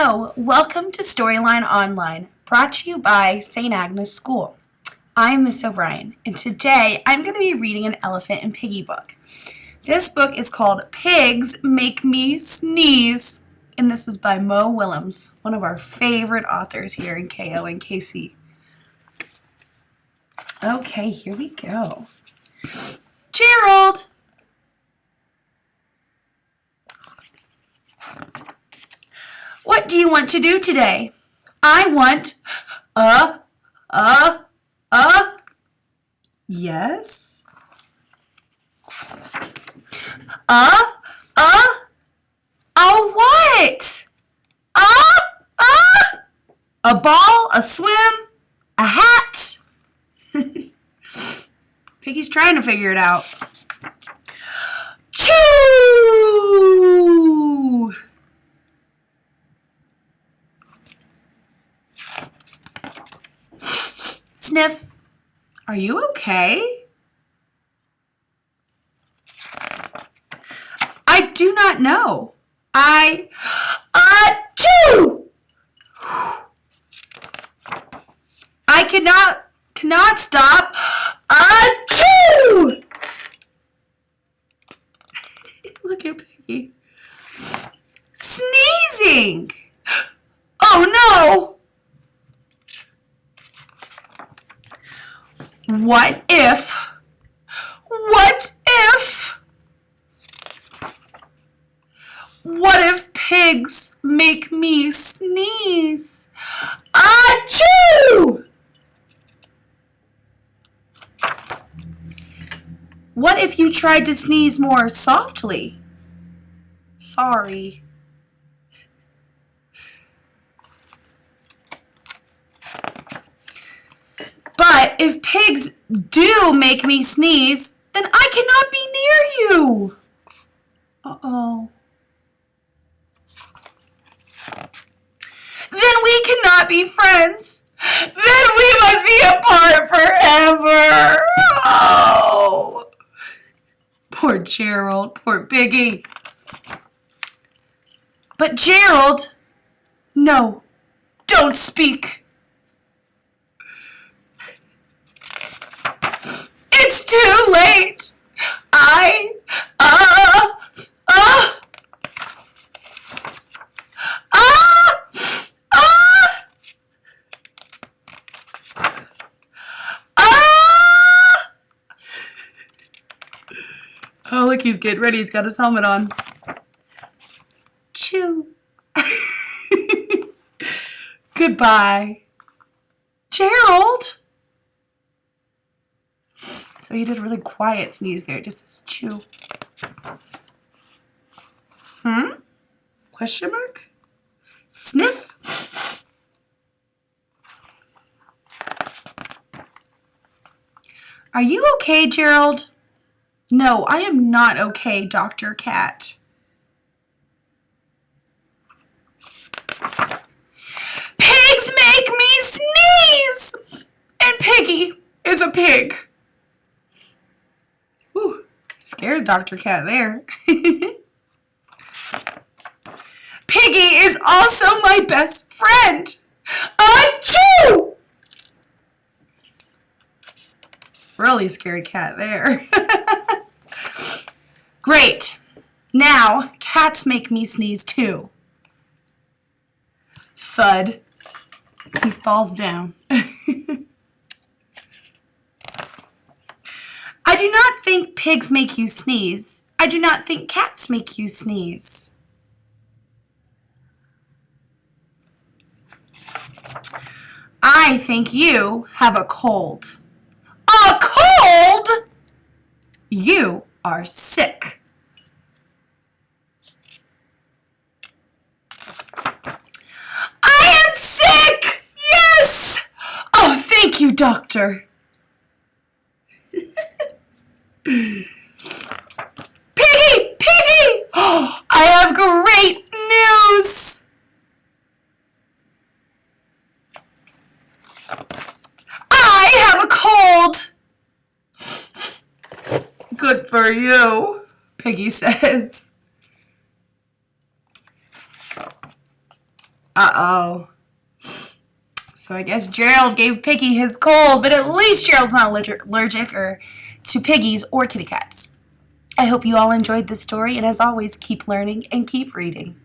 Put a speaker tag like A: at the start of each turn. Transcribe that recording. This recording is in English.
A: Hello, welcome to Storyline Online, brought to you by St. Agnes School. I'm Miss O'Brien, and today I'm going to be reading an Elephant and Piggy book. This book is called Pigs Make Me Sneeze, and this is by Mo Willems, one of our favorite authors here in KO and KC. Okay, here we go. Gerald! What do you want to do today? I want yes? What? A ball, a swim, a hat? Piggy's trying to figure it out. Choo! Sniff, are you okay? I do not know. Achoo! I cannot stop. Achoo! Look at Piggy. Sneezing! Oh no! What if pigs make me sneeze? Achoo! What if you tried to sneeze more softly? Sorry. But if pigs do make me sneeze, then I cannot be near you. Uh-oh. Then we cannot be friends. Then we must be apart forever. Oh. Poor Gerald, poor Piggy. But Gerald, no, don't speak. It's too late. Oh, look, he's getting ready. He's got his helmet on. Chew. Goodbye. Gerald. So he did a really quiet sneeze there. It just says chew. Question mark? Sniff? Are you okay, Gerald? No, I am not okay, Dr. Cat. Pigs make me sneeze! And Piggy is a pig. Ooh, scared Dr. Cat there. Piggy is also my best friend. Achoo! Really scared cat there. Great. Now, cats make me sneeze too. Thud. He falls down. I do not think pigs make you sneeze. I do not think cats make you sneeze. I think you have a cold. A cold? You are sick. I am sick! Yes! Oh, thank you, doctor. Piggy! Piggy! Oh, I have great news! I have a cold! Good for you, Piggy says. Uh-oh. So I guess Gerald gave Piggy his cold, but at least Gerald's not allergic to piggies or kitty cats. I hope you all enjoyed this story, and as always, keep learning and keep reading.